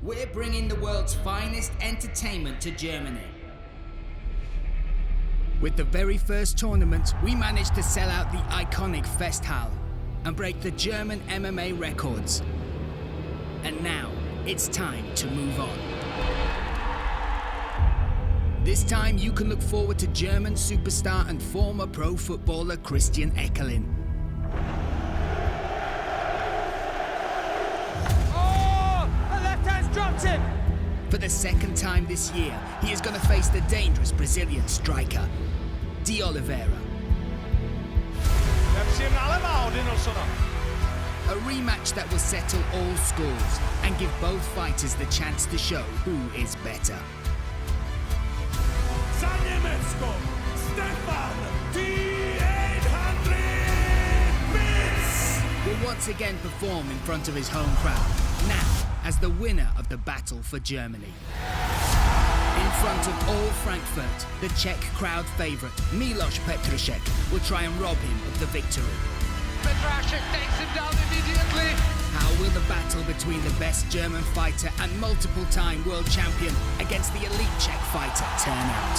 We're bringing the world's finest entertainment to Germany. With the very first tournament, we managed to sell out the iconic Festhalle and break the German MMA records. And now, it's time to move on. This time, you can look forward to German superstar and former pro footballer Christian Eckerlin. Oh! The left hand's dropped him! For the second time this year, he is going to face the dangerous Brazilian striker, Oliveira. A rematch that will settle all scores and give both fighters the chance to show who is better. Za Německo, Stefan D800 Pütz Will once again perform in front of his home crowd, now as the winner of the battle for Germany. In front of all Frankfurt, the Czech crowd favourite, Petrášek, will try and rob him of the victory. Petrášek takes him down immediately. How will the battle between the best German fighter and multiple-time world champion against the elite Czech fighter turn out?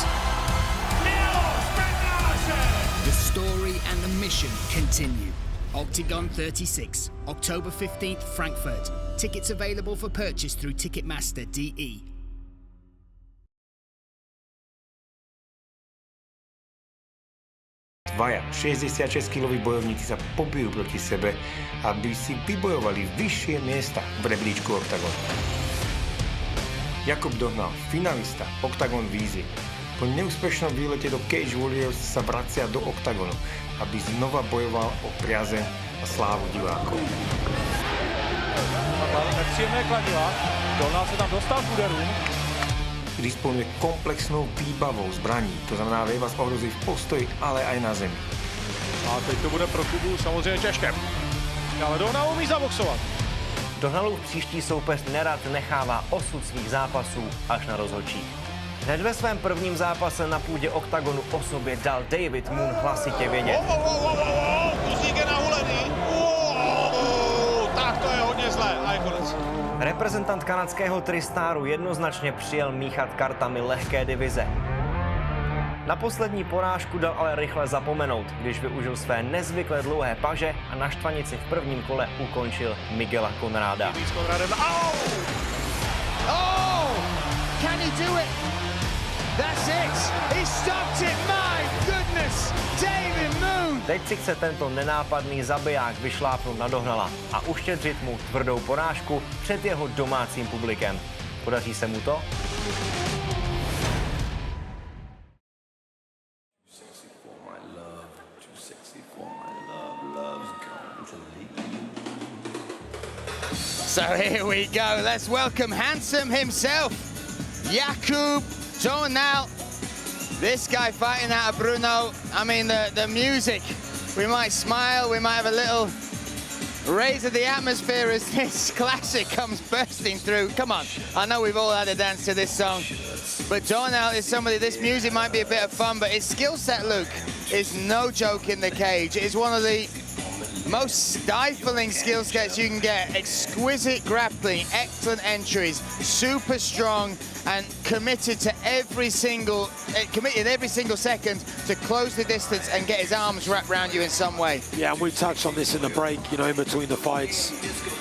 The story and the mission continue. Octagon 36, October 15th, Frankfurt. Tickets available for purchase through Ticketmaster.de. Dvaja 66-kiloví bojovníci sa pobijú proti sebe, aby si vybojovali vyššie miesta v rebríčku Oktagonu. Jakub Dohnal, finalista Oktagon Vízy, po neúspešnom výlete do Cage Warriors sa vracia do Oktagonu, aby znova bojoval o priazeň a slávu divákov. Nepříjemné kladiva, Dohnal se tam dostal k úderům. Disponuje komplexnou výbavou zbraní, to znamená, vie vás ohrozí v postoji, ale aj na zemi. A teď to bude pro Kubu samozřejmě těžké. Ale Dohnal umí zaboxovat. Dohnalův příští soupeř nerad nechává osud svých zápasů až na rozhodčích. Hned ve svém prvním zápase na půdě Oktagonu o sobě dal David Moon hlasitě vědět. Kuzík je nahulený. Tak to je hodně zlé. A je konec. Reprezentant kanadského Tristáru jednoznačně přijel míchat kartami lehké divize. Na poslední porážku dal ale rychle zapomenout, když využil své nezvykle dlouhé paže a na štvanici v prvním kole ukončil Miguela Konráda. Oh! Can he do it? That's it! He stopped it! My goodness! David Moon! Teď si chce tento nenápadný zabiják vyšlápnout na Dohnala a uštědřit mu tvrdou porážku před jeho domácím publikem. Podaří se mu to? So here we go. Let's welcome Handsome himself, Jakub Dohnal. This guy fighting out of Brno. I mean, the music. We might smile, we might have a little raise of the atmosphere as this classic comes bursting through. Come on, I know we've all had a dance to this song, but Dohnal is somebody, this music might be a bit of fun, but his skill set, Luke, is no joke in the cage. It is one of the most stifling skill sets you can get. Exquisite grappling, excellent entries, super strong, and committed every single second to close the distance and get his arms wrapped around you in some way. Yeah, and we touched on this in the break, you know, in between the fights.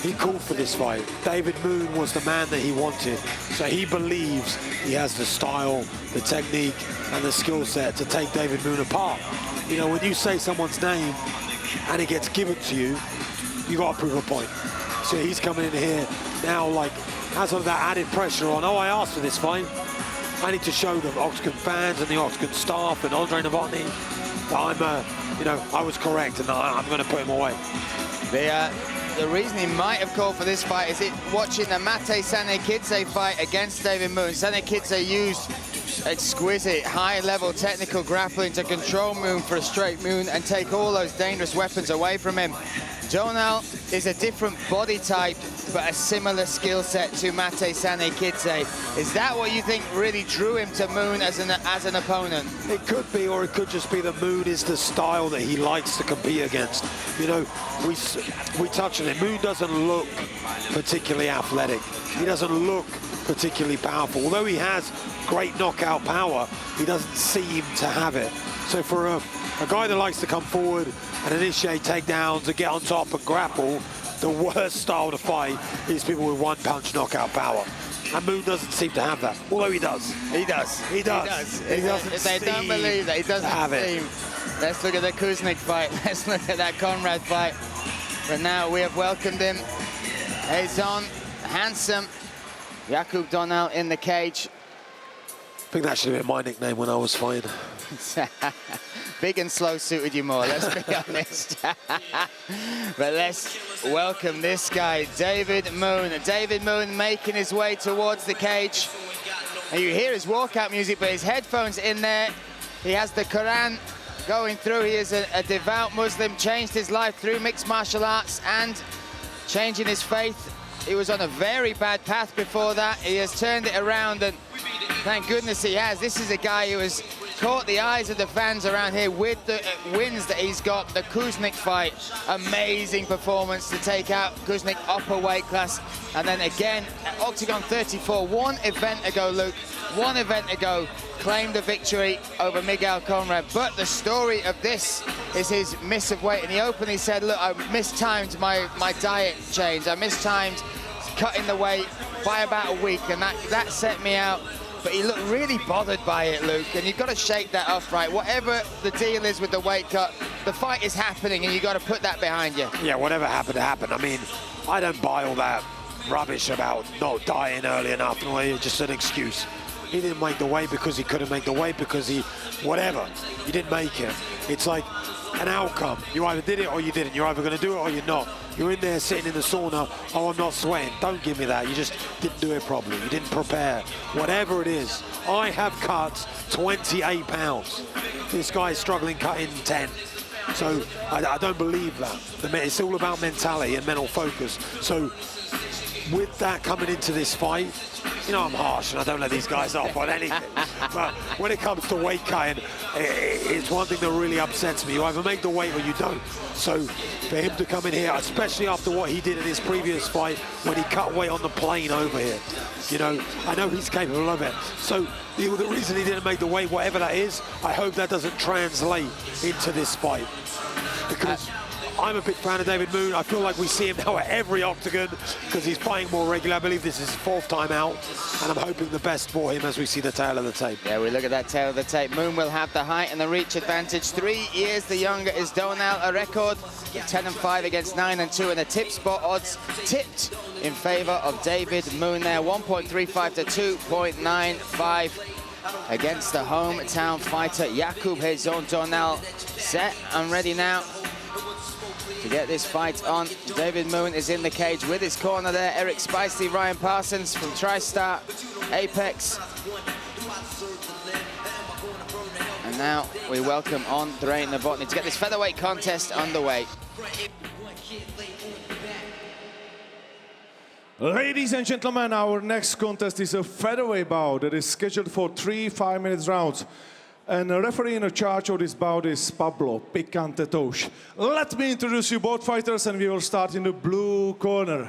He called for this fight. David Moon was the man that he wanted, so he believes he has the style, the technique, and the skill set to take David Moon apart. You know, when you say someone's name and it gets given to you, you got to prove a point. So he's coming in here now, like, has all that added pressure on. Oh, I asked for this fight. I need to show the Octagon fans and the Octagon staff and Andre Novotny that I'm, you know, I was correct and I'm going to put him away. The reason he might have called for this fight is watching the Mate Sanekidze fight against David Moon. Sanekidze used exquisite high-level technical grappling to control Moon for a straight Moon and take all those dangerous weapons away from him. Dohnal is a different body type, but a similar skill set to Mate Sane-Kidze. Is that what you think really drew him to Moon as an opponent? It could be, or it could just be that Moon is the style that he likes to compete against. You know, we touched on it. Moon doesn't look particularly athletic. He doesn't look particularly powerful. Although he has great knockout power, he doesn't seem to have it. So for a guy that likes to come forward and initiate takedowns and get on top and grapple, the worst style to fight is people with one-punch knockout power. And Moon doesn't seem to have that, although he does. He does. He does. He doesn't If they don't believe that, he doesn't have it. Let's look at the Kuznik fight. Let's look at that Conrad fight. But now we have welcomed him. HEZOUN, handsome. Jakub Dohnal in the cage. I think that should have been my nickname when I was fighting. Big and slow suited you more, let's be honest. But let's welcome this guy, David Moon. David Moon making his way towards the cage. And you hear his walkout music, but his headphones in there. He has the Quran going through. He is a devout Muslim, changed his life through mixed martial arts and changing his faith. He was on a very bad path before that. He has turned it around, and thank goodness he has. This is a guy who has caught the eyes of the fans around here with the wins that he's got. The Kuznik fight, amazing performance to take out Kuznik upper weight class. And then again, at Octagon 34, one event ago, Luke, one event ago, claimed a victory over Miguel Conrad. But the story of this is his miss of weight. And he openly said, look, I mistimed my diet change. I mistimed cutting the weight by about a week, and that set me out. But he looked really bothered by it, Luke, and you've got to shake that off, right? Whatever the deal is with the weight cut, the fight is happening, and you've got to put that behind you. Yeah, whatever happened, happened. I mean, I don't buy all that rubbish about not dying early enough. No, it's just an excuse. He didn't make the weight because he couldn't make the weight because he, whatever, he didn't make it. It's like an outcome. You either did it or you didn't. You're either going to do it or you're not. You're in there sitting in the sauna, oh, I'm not sweating. Don't give me that. You just didn't do it properly. You didn't prepare. Whatever it is. I have cut 28 pounds. This guy is struggling cutting 10. So I don't believe that. It's all about mentality and mental focus. So with that coming into this fight, you know I'm harsh and I don't let these guys off on anything. But when it comes to weight cutting, it's one thing that really upsets me. You either make the weight or you don't. So for him to come in here, especially after what he did in his previous fight when he cut weight on the plane over here, you know, I know he's capable of it. So the reason he didn't make the weight, whatever that is, I hope that doesn't translate into this fight. Because I'm a big fan of David Moon. I feel like we see him now at every Octagon because he's fighting more regular. I believe this is his 4th time out, and I'm hoping the best for him as we see the tail of the tape. Yeah, we look at that tail of the tape. Moon will have the height and the reach advantage. 3 years the younger is Dohnal, a record of 10-5 against 9-2, and the tip spot odds tipped in favor of David Moon there, 1.35 to 2.95 against the hometown fighter Jakub HEZOUN. Dohnal set and ready now to get this fight on. David Moon is in the cage with his corner there. Eric Spicely, Ryan Parsons from TriStar, Apex. And now we welcome Andrei Novotny to get this featherweight contest underway. Ladies and gentlemen, our next contest is a featherweight bout that is scheduled for 3 5-minute rounds. And the referee in charge of this bout is Pablo Picante Tosh. Let me introduce you both fighters, and we will start in the blue corner.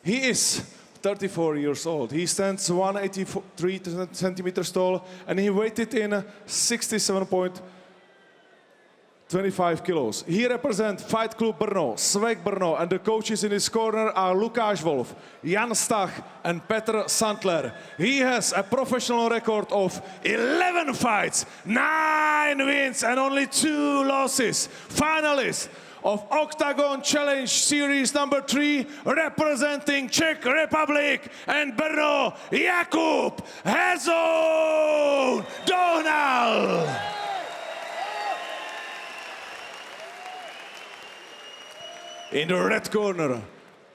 He is 34 years old. He stands 183 centimeters tall, and he weighted in 67.25 kilos. He represents Fight Club Brno, Svek Brno, and the coaches in his corner are Lukáš Wolf, Jan Stach, and Petr Sandler. He has a professional record of 11 fights, 9 wins, and only 2 losses. Finalist of Octagon Challenge Series number 3, representing Czech Republic and Brno, Jakub HEZOUN Dohnal. In the red corner,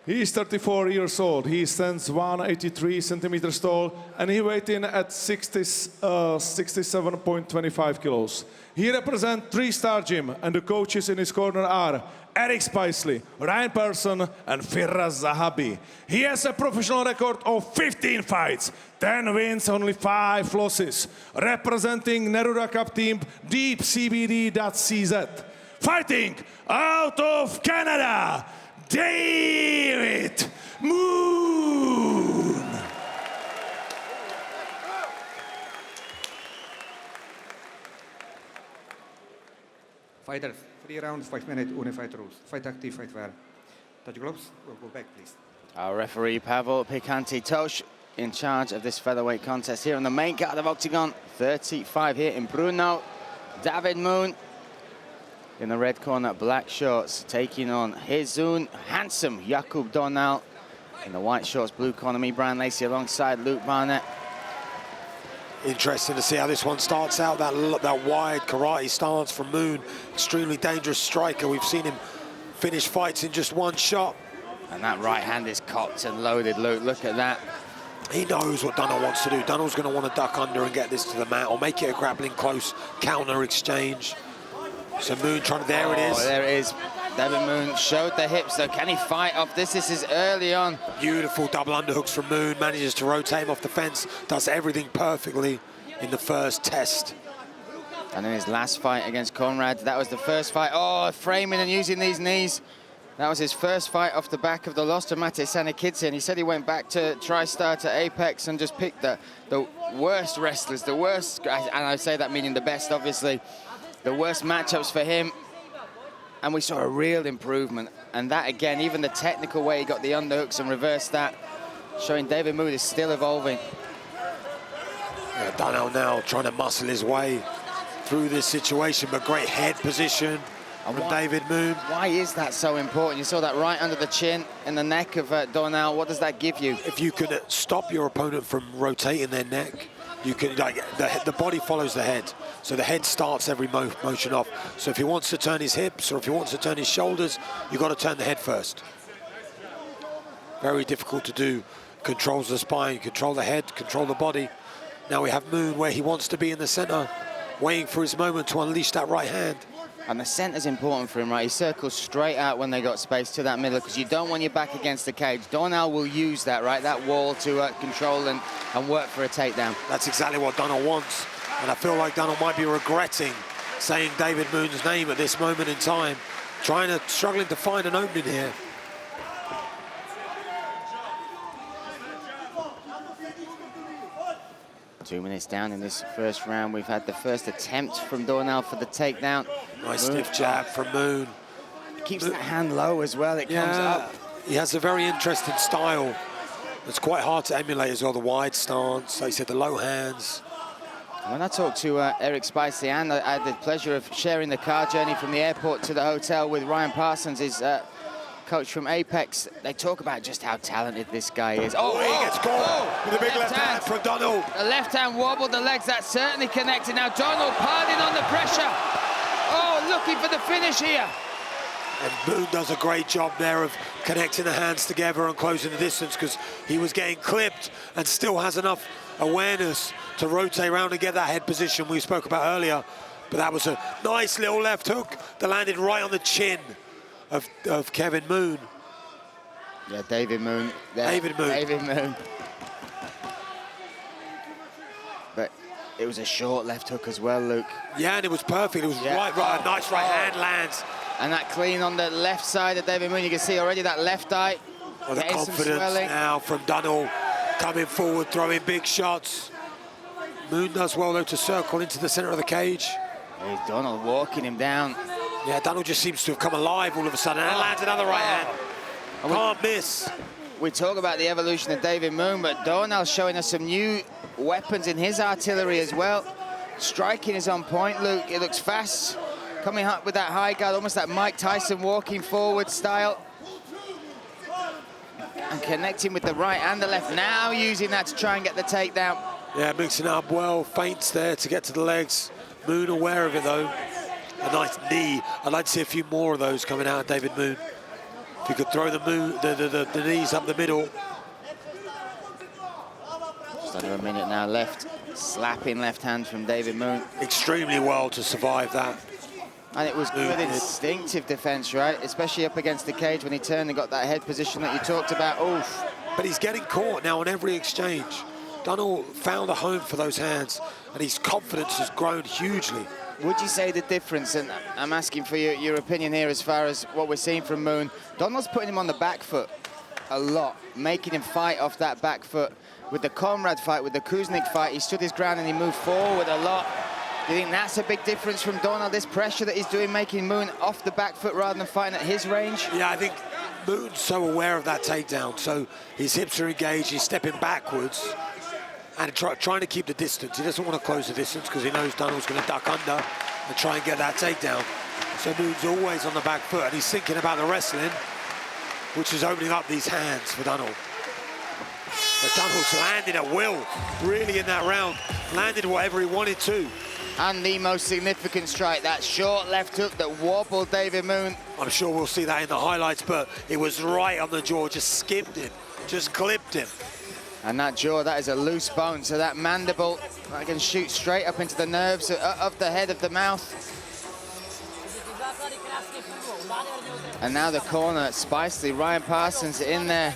he is 34 years old. He stands 183 centimeters tall, and he weighs in at 67.25 kilos. He represents 3-Star Gym, and the coaches in his corner are Eric Spicely, Ryan Persson, and Firas Zahabi. He has a professional record of 15 fights, 10 wins, only 5 losses. Representing Neruda Cup team, deepcbd.cz. Fighting out of Canada, David Moon. Fighters, 3 rounds, 5 minutes, unified rules. Fight active, fight well. Touch gloves, we'll go back, please. Our referee, Pavel Pikanti-Tosh, in charge of this featherweight contest here on the main card of Octagon 35 here in Brno. David Moon in the red corner, black shorts, taking on HEZOUN, handsome Jakub Dohnal. In the white shorts, blue corner, BRYAN LACEY alongside Luke Barnett. Interesting to see how this one starts out, that wide karate stance from Moon. Extremely dangerous striker. We've seen him finish fights in just one shot. And that right hand is cocked and loaded, Luke. Look at that. He knows what Dohnal wants to do. Dohnal's going to want to duck under and get this to the mat, or make it a grappling close counter exchange. So Moon trying to, there it is. There it is. David Moon showed the hips, though. Can he fight off this? This is early on. Beautiful double underhooks from Moon. Manages to rotate him off the fence. Does everything perfectly in the first test. And in his last fight against Conrad, that was the first fight. Oh, framing and using these knees. That was his first fight off the back of the loss to Mate Sanikidze. He said he went back to TriStar, to Apex, and just picked the worst wrestlers, the worst, and I say that meaning the best, obviously, the worst matchups for him. And we saw a real improvement. And that, again, even the technical way he got the underhooks and reversed that, showing David Moon is still evolving. Yeah, Dohnal now trying to muscle his way through this situation, but great head position from David Moon. Why is that so important? You saw that right under the chin and the neck of Dohnal. What does that give you? If you can stop your opponent from rotating their neck, you can, like, the body follows the head. So the head starts every motion off. So if he wants to turn his hips or if he wants to turn his shoulders, you've got to turn the head first. Very difficult to do. Controls the spine, control the head, control the body. Now we have Moon where he wants to be in the center, waiting for his moment to unleash that right hand. And the center's important for him, right? He circles straight out when they got space to that middle, because you don't want your back against the cage. Dohnal will use that, right? That wall to control and work for a takedown. That's exactly what Dohnal wants. And I feel like Dohnal might be regretting saying David Moon's name at this moment in time, struggling to find an opening here. Two minutes down in this first round. We've had the first attempt from Dohnal for the takedown. Nice stiff jab from Moon. He keeps that hand low as well. It comes up. He has a very interesting style. It's quite hard to emulate as well. The wide stance, like you said, the low hands. When I talked to Eric Spicely, and I had the pleasure of sharing the car journey from the airport to the hotel with Ryan Parsons, his coach from Apex, they talk about just how talented this guy is. Oh, he gets caught with a big left hand from Dohnal. The left hand wobbled the legs, that's certainly connected. Now Dohnal piling on the pressure. Oh, looking for the finish here. And Moon does a great job there of connecting the hands together and closing the distance, because he was getting clipped and still has enough awareness to rotate around and get that head position we spoke about earlier. But that was a nice little left hook that landed right on the chin of Kevin Moon. Yeah, David Moon. David Moon. David Moon. But it was a short left hook as well, Luke. Yeah, and it was perfect. It was right, nice right hand lands. And that clean on the left side of David Moon. You can see already that left eye. Well, the confidence now from Dohnal coming forward, throwing big shots. Moon does well, though, to circle into the center of the cage. Here's Dohnal walking him down. Yeah, Dohnal just seems to have come alive all of a sudden, and lands another right hand. Can't miss. We talk about the evolution of David Moon, but Dohnal showing us some new weapons in his artillery as well. Striking is on point, Luke. It looks fast. Coming up with that high guard, almost that Mike Tyson walking forward style. And connecting with the right and the left, now using that to try and get the takedown. Yeah, mixing it up well, feints there to get to the legs. Moon aware of it, though. A nice knee. I'd like to see a few more of those coming out of David Moon. If you could throw the knees up the middle. Just under a minute now left. Slapping left hand from David Moon. Extremely well to survive that. And it was good instinctive defense, right? Especially up against the cage when he turned and got that head position that you talked about. Oof. But he's getting caught now on every exchange. Dohnal found a home for those hands, and his confidence has grown hugely. Would you say the difference, and I'm asking for your opinion here as far as what we're seeing from Moon, Dohnal's putting him on the back foot a lot, making him fight off that back foot. With the Comrade fight, with the Kuznik fight, he stood his ground and he moved forward a lot. Do you think that's a big difference from Dohnal, this pressure that he's doing, making Moon off the back foot rather than fighting at his range? Yeah, I think Moon's so aware of that takedown, so his hips are engaged, he's stepping backwards and trying to keep the distance. He doesn't want to close the distance because he knows Dohnal's going to duck under and try and get that takedown. So Moon's always on the back foot, and he's thinking about the wrestling, which is opening up these hands for Dohnal. But Dohnal's landed at will, really, in that round. Landed whatever he wanted to. And the most significant strike, that short left hook that wobbled David Moon. I'm sure we'll see that in the highlights, but it was right on the jaw, just skimmed him, just clipped him. And that jaw, that is a loose bone, so that mandible, that can shoot straight up into the nerves of the head of the mouth. And now the corner, Spicely, Ryan Parsons in there.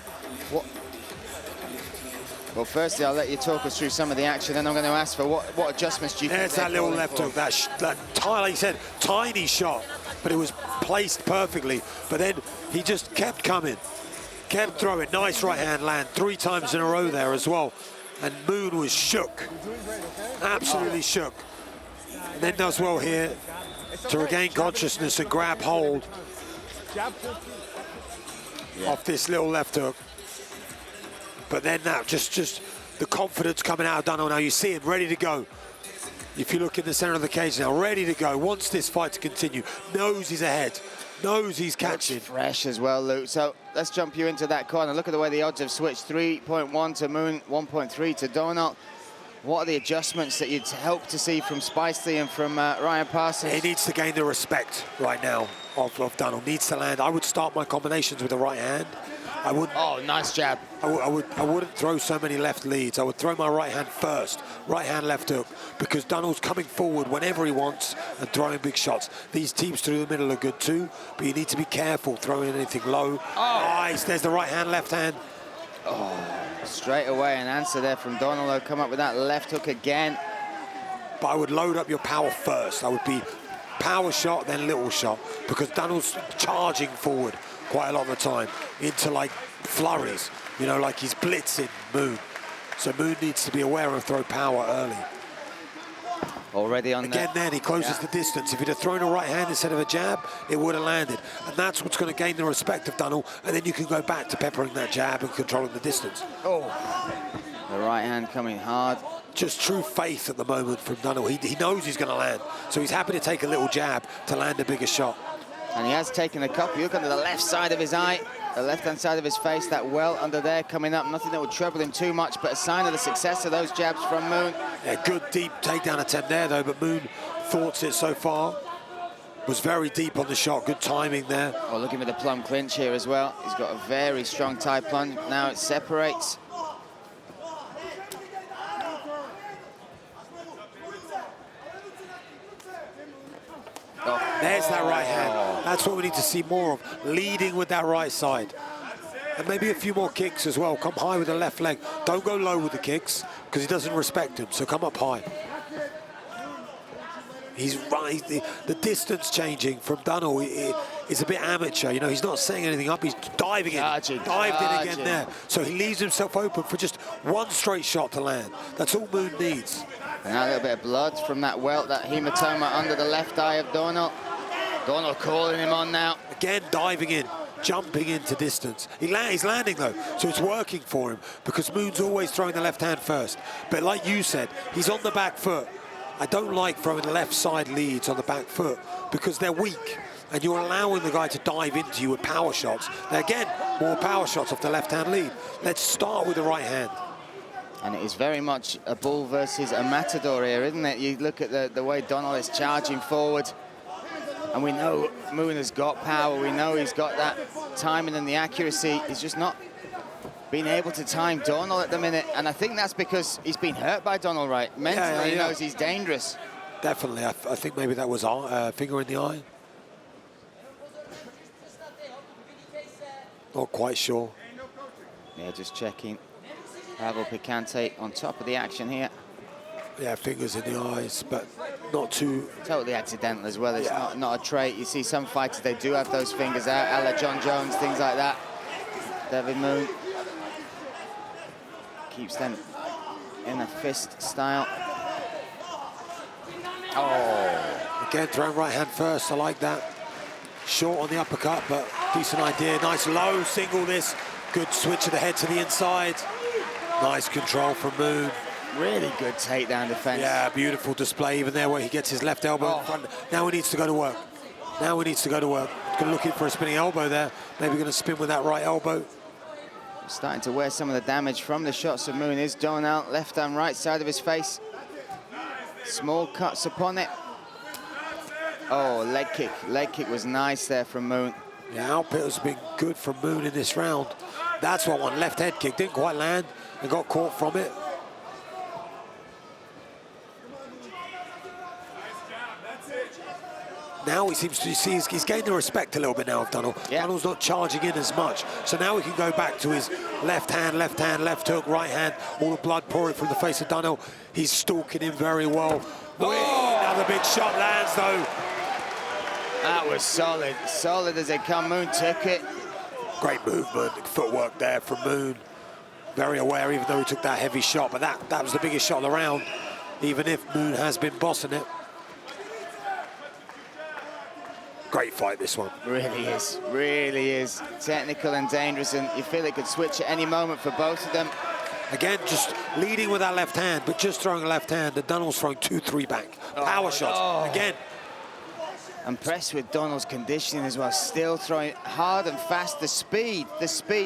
Well, firstly, I'll let you talk us through some of the action, and I'm going to ask for what adjustments do you think? There's that little left hook, that like you said, tiny shot, but it was placed perfectly. But then he just kept coming, kept throwing. Nice right hand land 3 times in a row there as well. And Moon was shook, absolutely shook. And then does well here to regain consciousness and grab hold off this little left hook. But then now, just the confidence coming out of Dohnal. Now you see him ready to go. If you look in the center of the cage now, ready to go. Wants this fight to continue. Knows he's ahead. Knows he's catching. Looks fresh as well, Luke. So let's jump you into that corner. Look at the way the odds have switched. 3.1 to Moon, 1.3 to Dohnal. What are the adjustments that you'd hope to see from Spicely and from Ryan Parsons? He needs to gain the respect right now of Dohnal. Needs to land. I would start my combinations with the right hand. I wouldn't. Oh, nice jab. I wouldn't throw so many left leads. I would throw my right hand first, right hand left hook, because Dohnal's coming forward whenever he wants and throwing big shots. These teams through the middle are good too, but you need to be careful throwing anything low. Oh. Nice, there's the right hand, left hand. Oh, straight away an answer there from Dohnal. They'll come up with that left hook again. But I would load up your power first. I would be power shot, then little shot, because Dohnal's charging forward quite a lot of the time into like flurries, you know, like he's blitzing Moon. So Moon needs to be aware and throw power early. Already on again, then he closes the distance. If he'd have thrown a right hand instead of a jab, it would have landed. And that's what's going to gain the respect of Dohnal. And then you can go back to peppering that jab and controlling the distance. Oh, the right hand coming hard. Just true faith at the moment from Dohnal. He knows he's going to land. So he's happy to take a little jab to land a bigger shot. And he has taken a couple. You look under the left side of his eye, the left-hand side of his face, that welt under there coming up. Nothing that would trouble him too much, but a sign of the success of those jabs from Moon. Yeah, good deep takedown attempt there, though, but Moon thwarts it so far. Was very deep on the shot, good timing there. Oh, looking at the plum clinch here as well. He's got a very strong tie plunge. Now it separates. Oh. There's that right hand. That's what we need to see more of, leading with that right side. And maybe a few more kicks as well. Come high with the left leg. Don't go low with the kicks, because he doesn't respect him, so come up high. He's right, the distance changing from Dohnal is a bit amateur. You know, he's not setting anything up, he's diving in. Dived in again there. So he leaves himself open for just one straight shot to land. That's all Moon needs. And now a little bit of blood from that welt, that hematoma under the left eye of Dohnal. Dohnal calling him on now. Again, diving in, jumping into distance. He's landing though, so it's working for him, because Moon's always throwing the left hand first. But like you said, he's on the back foot. I don't like throwing left side leads on the back foot, because they're weak, and you're allowing the guy to dive into you with power shots. Now again, more power shots off the left hand lead. Let's start with the right hand. And it is very much a bull versus a matador here, isn't it? You look at the way Dohnal is charging forward, and we know Moon has got power. We know he's got that timing and the accuracy. He's just not been able to time Dohnal at the minute, and I think that's because he's been hurt by Dohnal, right? Mentally, he knows he's dangerous. Definitely. I think maybe that was finger in the eye. Not quite sure. Yeah, just checking. Pavel Picante on top of the action here. Yeah, fingers in the eyes, but not too... Totally accidental as well. It's not a trait. You see some fighters, they do have those fingers out, a la John Jones, things like that. David Moon keeps them in a fist style. Oh! Again, throwing right hand first, I like that. Short on the uppercut, but decent idea. Nice low single this. Good switch of the head to the inside. Nice control from Moon. Really good takedown defense. Yeah, beautiful display even there where he gets his left elbow in front. Now he needs to go to work. Now he needs to go to work. Going to look in for a spinning elbow there. Maybe going to spin with that right elbow. Starting to wear some of the damage from the shots of Moon is Dohnal, left and right side of his face. Small cuts upon it. Oh, leg kick. Leg kick was nice there from Moon. Yeah, output has been good from Moon in this round. That's what one left head kick. Didn't quite land and got caught from it. Now he seems to see he's gained the respect a little bit now of Dohnal. Yeah. Dohnal's not charging in as much. So now he can go back to his left hand, left hook, right hand. All the blood pouring from the face of Dohnal. He's stalking him very well. Another big shot lands though. That was solid. Solid as they come. Moon took it. Great movement, footwork there from Moon. Very aware even though he took that heavy shot. But that was the biggest shot of the round. Even if Moon has been bossing it. Great fight, this one. Really is, really is. Technical and dangerous, and you feel it could switch at any moment for both of them. Again, just leading with that left hand, but just throwing a left hand. The Dohnal's throwing 2-3 back. Power shots, again. Impressed with Dohnal's conditioning as well. Still throwing hard and fast. The speed,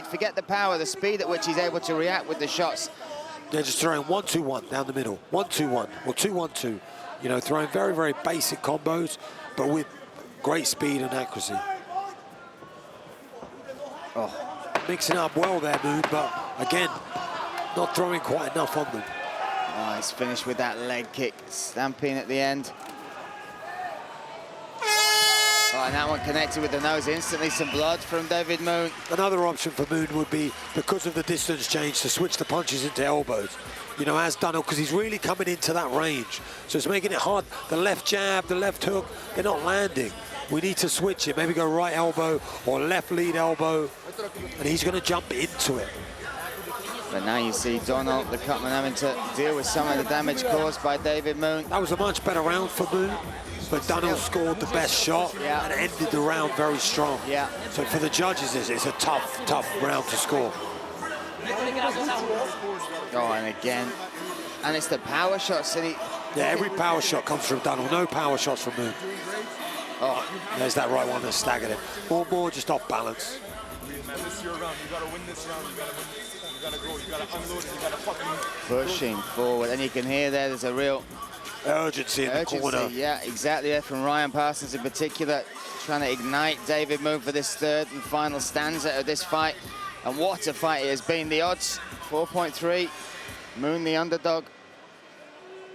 forget the power, the speed at which he's able to react with the shots. They're just throwing 1-2-1 down the middle. 1-2-1, or 2-1-2. You know, throwing very, very basic combos, but with great speed and accuracy. Mixing up well there, Moon, but again, not throwing quite enough on them. Nice finish with that leg kick, stamping at the end. And that one connected with the nose instantly. Some blood from David Moon. Another option for Moon would be, because of the distance change, to switch the punches into elbows. You know, as Dohnal, because he's really coming into that range. So it's making it hard. The left jab, the left hook, they're not landing. We need to switch it. Maybe go right elbow or left lead elbow. And he's going to jump into it. But now you see Dohnal, the cutman, having to deal with some of the damage caused by David Moon. That was a much better round for Moon. But Dohnal scored the best shot and ended the round very strong. Yeah. So for the judges, it's a tough round to score. Oh, and again. And it's the power shots. And yeah, every power shot comes from Dohnal. No power shots from Moon. Oh, there's that right one that staggered him. More just off balance. This is your round. You gotta win this round. You gotta win this. You gotta go. You gotta unload it. You gotta fucking pushing forward. And you can hear there's a real urgency in the corner. Yeah, exactly. There from Ryan Parsons in particular, trying to ignite David Moon for this third and final stanza of this fight. And what a fight it has been. The odds, 4.3. Moon the underdog.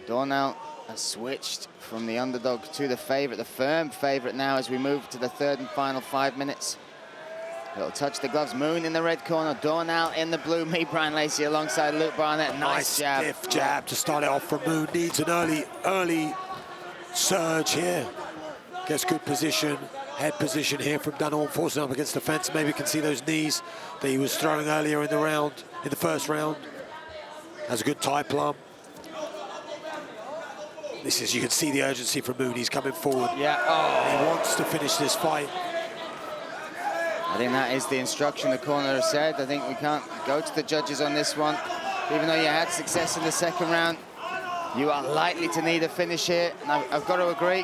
Dohnal has switched from the underdog to the favorite, the firm favorite now as we move to the third and final 5 minutes. It'll touch the gloves. Moon in the red corner, Dohnal in the blue. Me, Brian Lacey, alongside Luke Barnett. Nice jab. Stiff jab to start it off from Moon. Needs an early surge here. Gets good position, head position here from Dohnal. Forcing up against the fence. Maybe you can see those knees that he was throwing earlier in the round, in the first round. Has a good tie plum. This is, you can see the urgency from Moon. He's coming forward. Yeah. He wants to finish this fight. I think that is the instruction the corner has said. I think we can't go to the judges on this one. Even though you had success in the second round, you are likely to need a finish here. And I've got to agree.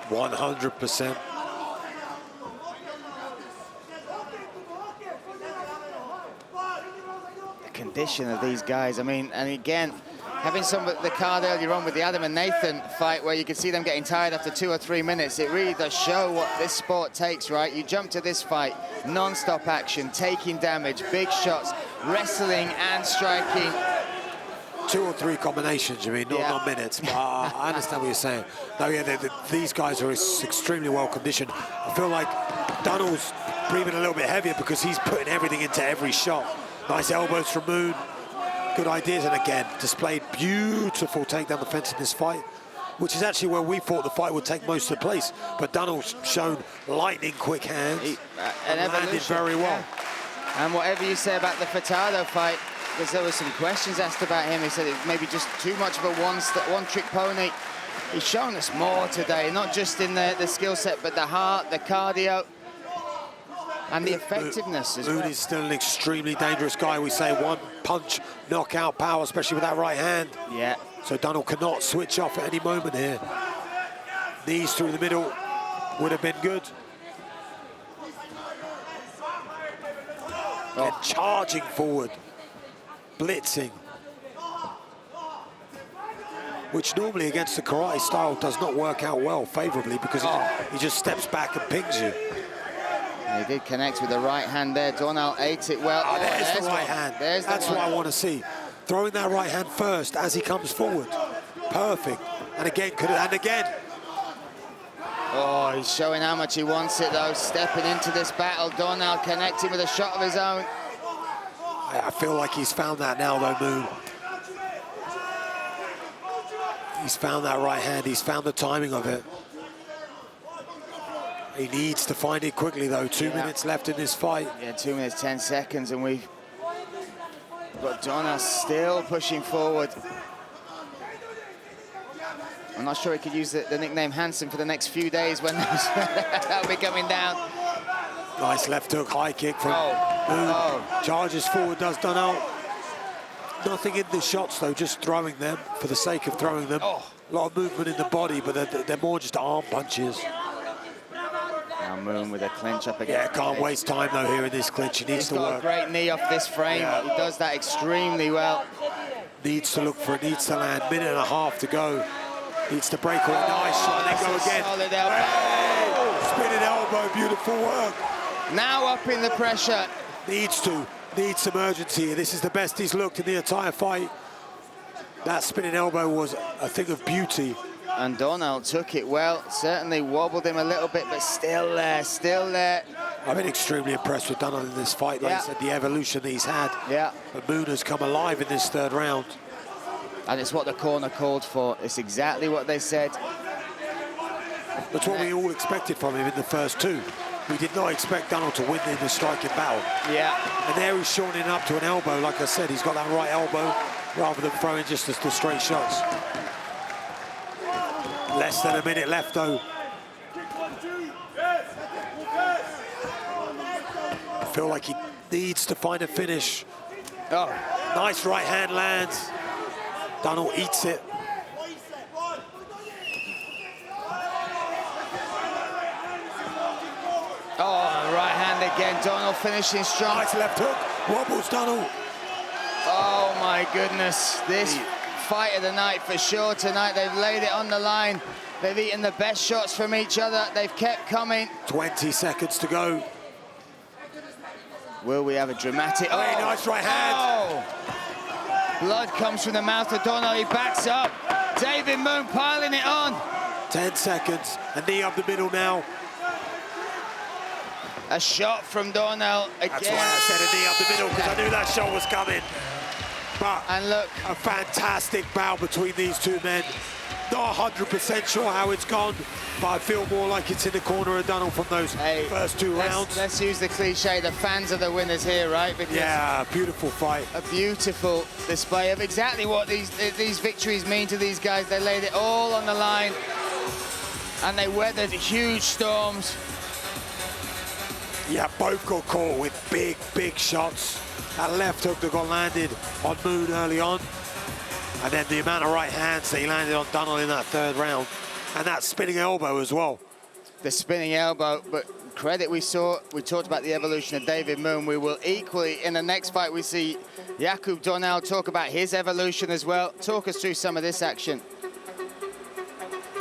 100%. The condition of these guys, I mean, and again, having some of the card earlier on with the Adam and Nathan fight where you could see them getting tired after 2 or 3 minutes, it really does show what this sport takes, right? You jump to this fight, non-stop action, taking damage, big shots, wrestling and striking. 2 or 3 combinations, you mean, not minutes. But I understand what you're saying. No, yeah, these guys are extremely well conditioned. I feel like Dohnal's breathing a little bit heavier because he's putting everything into every shot. Nice elbows from Moon. Good ideas, and again, displayed beautiful takedown defense in this fight, which is actually where we thought the fight would take most of the place. But Dohnal's shown lightning quick hands and landed very well. And whatever you say about the Furtado fight, because there were some questions asked about him, he said it maybe just too much of a one-trick pony. He's shown us more today, not just in the skill set, but the heart, the cardio, and the effectiveness as well. Moon is still an extremely dangerous guy. We say one punch, knockout power, especially with that right hand. Yeah. So Dohnal cannot switch off at any moment here. Knees through the middle would have been good. And charging forward, blitzing. Which normally against the karate style does not work out well favorably because he just steps back and pings you. He did connect with the right hand there. Dohnal ate it well. Oh, there's the right hand. That's what I want to see. Throwing that right hand first as he comes forward. Perfect. And again, Oh, he's showing how much he wants it, though. Stepping into this battle. Dohnal connecting with a shot of his own. I feel like he's found that now, though, Moon. He's found that right hand. He's found the timing of it. He needs to find it quickly, though. 2 minutes left in this fight. Yeah, 2 minutes, 10 seconds, and we've got Dohnal still pushing forward. I'm not sure he could use the nickname Handsome for the next few days when that'll be coming down. Nice left hook, high kick from Moon. Charges forward, does Dohnal. Nothing in the shots, though, just throwing them for the sake of throwing them. A lot of movement in the body, but they're more just arm punches. Now Moon with a clinch up again. Yeah, can't waste time, though, here in this clinch. He needs to work. He's got a great knee off this frame. Yeah. He does that extremely well. Needs to look for it, needs to land. Minute and a half to go. Needs to break away. Nice shot, and then go again. Solid elbow. Hey! Spinning elbow, beautiful work. Now up in the pressure. Needs some urgency. This is the best he's looked in the entire fight. That spinning elbow was a thing of beauty. And Dohnal took it well. Certainly wobbled him a little bit, but still there, still there. I've been extremely impressed with Dohnal in this fight. Like I said, the evolution that he's had. Yeah. But Moon has come alive in this third round. And it's what the corner called for. It's exactly what they said. That's what we all expected from him in the first two. We did not expect Dohnal to win in the striking battle. Yeah. And there he's shortening up to an elbow. Like I said, he's got that right elbow rather than throwing just the straight shots. Less than a minute left, though. I feel like he needs to find a finish. Oh. Nice right hand lands. Dohnal eats it. Oh, right hand again. Dohnal finishing strong. Nice left hook. Wobbles Dohnal. Oh, my goodness. This fight of the night for sure tonight. They've laid it on the line. They've eaten the best shots from each other. They've kept coming. 20 seconds to go. Will we have a dramatic... Oh, nice right hand. Oh. Blood comes from the mouth of Dohnal. He backs up. David Moon piling it on. 10 seconds. A knee up the middle now. A shot from Dohnal again. That's why I said a knee up the middle, because I knew that shot was coming. But and look, a fantastic bout between these two men. Not 100% sure how it's gone, but I feel more like it's in the corner of Dohnal from those first two rounds. Let's use the cliche, the fans are the winners here, right? Because yeah, beautiful fight. A beautiful display of exactly what these victories mean to these guys. They laid it all on the line, and they weathered huge storms. Yeah, both got caught with big shots. That left hook that got landed on Moon early on. And then the amount of right hands that he landed on Dohnal in that third round. And that spinning elbow as well. The spinning elbow, but credit we talked about the evolution of David Moon. We will equally, in the next fight, we see Jakub Dohnal talk about his evolution as well. Talk us through some of this action.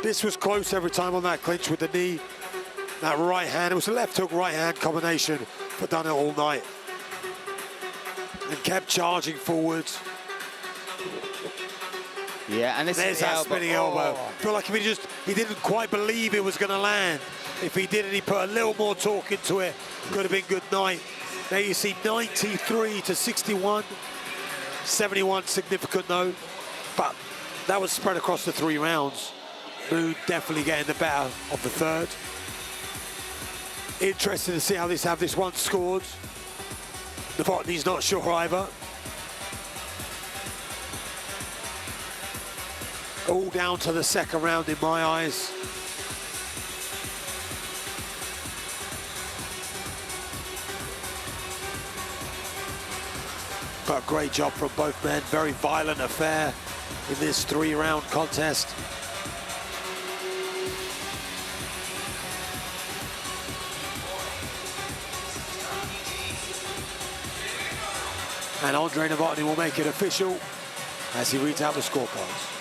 This was close every time on that clinch with the knee. That right hand, it was a left hook, right hand combination for Dohnal all night. And kept charging forwards. Yeah, and there's that spinning elbow. I feel like if he didn't quite believe it was going to land. If he did and he put a little more torque into it, could have been good night. Now you see 93 to 61. 71 significant though, but that was spread across the 3 rounds. Moon definitely getting the better of the third. Interesting to see how this one scored. Novotny's not sure either. All down to the second round in my eyes. But a great job from both men. Very violent affair in this 3-round contest. And Andre Novotny will make it official as he reads out the scorecards.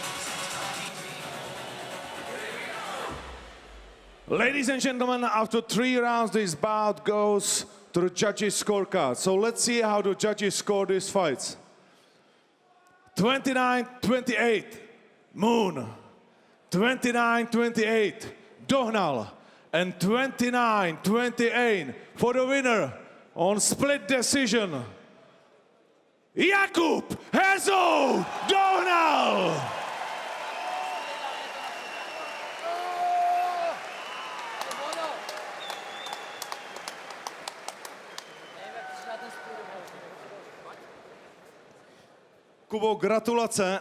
Ladies and gentlemen, after 3 rounds, this bout goes to the judges' scorecard. So let's see how the judges score these fights. 29-28, Moon. 29-28, Dohnal. And 29-28 for the winner on split decision, Jakub HEZOUN Dohnal. Kubo, gratulace.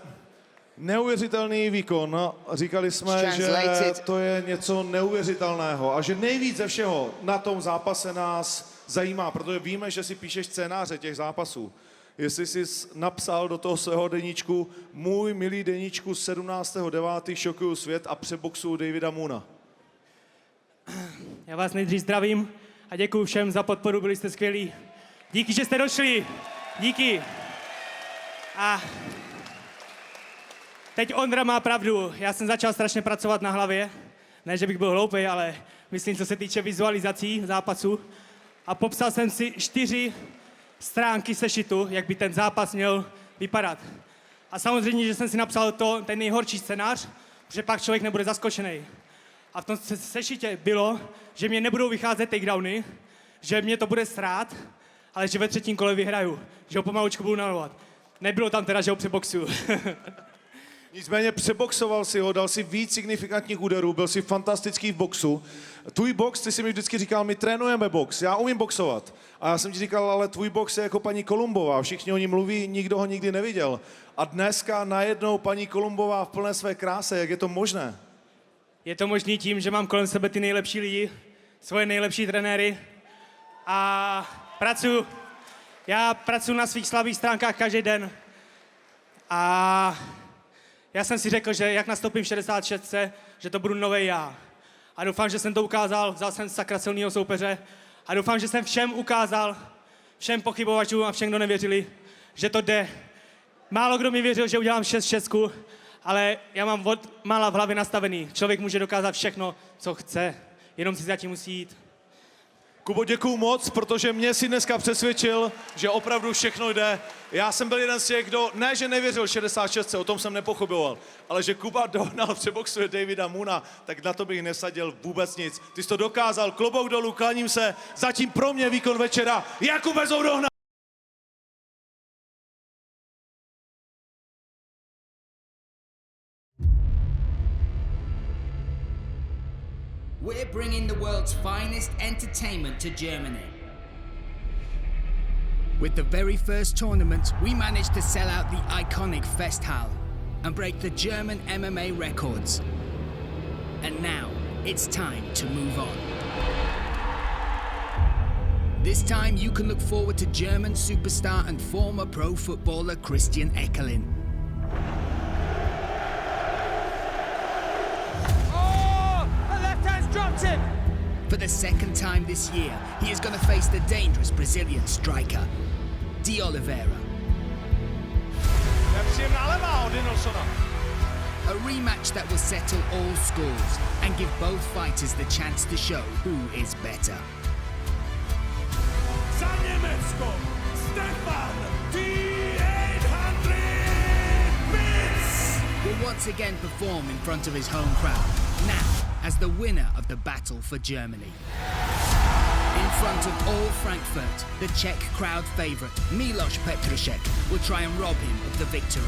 Neuvěřitelný výkon. Říkali jsme, že to je něco neuvěřitelného a že nejvíc ze všeho na tom zápase nás zajímá, protože víme, že si píšeš scénáře těch zápasů. Jestli jsi napsal do toho svého deníčku: můj milý deníčku 17.9. šokuju svět a přeboxuju Davida Moona. Já vás nejdřív zdravím a děkuju všem za podporu, byli jste skvělí. Díky, že jste došli. Díky. A teď Ondra má pravdu. Já jsem začal strašně pracovat na hlavě. Ne, že bych byl hloupý, ale myslím, co se týče vizualizací zápasu. A popsal jsem si 4 stránky sešitu, jak by ten zápas měl vypadat. A samozřejmě, že jsem si napsal ten nejhorší scénář, protože pak člověk nebude zaskočený. A v tom sešitě bylo, že mě nebudou vycházet takedowny, že mě to bude srát, ale že ve 3. kole vyhraju, že ho pomalučku budu nalovat. Nebylo tam teda, že ho přeboxuju. Nicméně přeboxoval si ho, dal si víc signifikantních úderů, byl si fantastický v boxu. Tvůj box, ty si mi vždycky říkal, my trénujeme box, já umím boxovat. A já jsem ti říkal, ale tvůj box je jako paní Kolumbová, všichni o ní mluví, nikdo ho nikdy neviděl. A dneska najednou paní Kolumbová v plné své kráse, jak je to možné? Je to možný tím, že mám kolem sebe ty nejlepší lidi, svoje nejlepší trenéry a já pracuji na svých slabých stránkách každý den. A já jsem si řekl, že jak nastoupím v 66, že to budu novej já. A doufám, že jsem to ukázal, vzal jsem sakra silného soupeře a doufám, že jsem všem ukázal, všem pochybovačům a všem, kdo nevěřili, že to jde. Málo kdo mi věřil, že udělám 6-6, ale já mám od mála v hlavě nastavený. Člověk může dokázat všechno, co chce, jenom si zatím musí jít. Kubo, děkuju moc, protože mě si dneska přesvědčil, že opravdu všechno jde. Já jsem byl jeden z těch, kdo ne, že nevěřil 66, o tom jsem nepochyboval, ale že Kuba Dohnal přeboxuje Davida Moona, tak na to bych nesadil vůbec nic. Ty jsi to dokázal, klobouk dolů, klaním se, zatím pro mě výkon večera, Jakub HEZOUN Dohnal. We're bringing the world's finest entertainment to Germany. With the very first tournament, we managed to sell out the iconic Festhalle and break the German MMA records. And now, it's time to move on. This time, you can look forward to German superstar and former pro footballer Christian Eckerlin. Him. For the second time this year, he is going to face the dangerous Brazilian striker, Oliveira. A rematch that will settle all scores and give both fighters the chance to show who is better. Za Německo, Stefan, T-800 Pütz! once again perform in front of his home crowd, now as the winner of the battle for Germany. In front of all Frankfurt, the Czech crowd favourite, Petrášek, will try and rob him of the victory.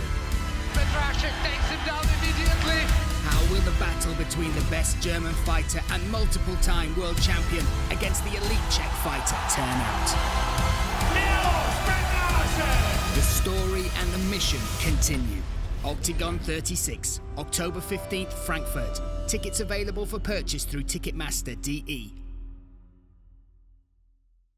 Petrášek takes him down immediately. How will the battle between the best German fighter and multiple-time world champion against the elite Czech fighter turn out? The story and the mission continue. Octagon 36, October 15th, Frankfurt. Tickets available for purchase through Ticketmaster DE.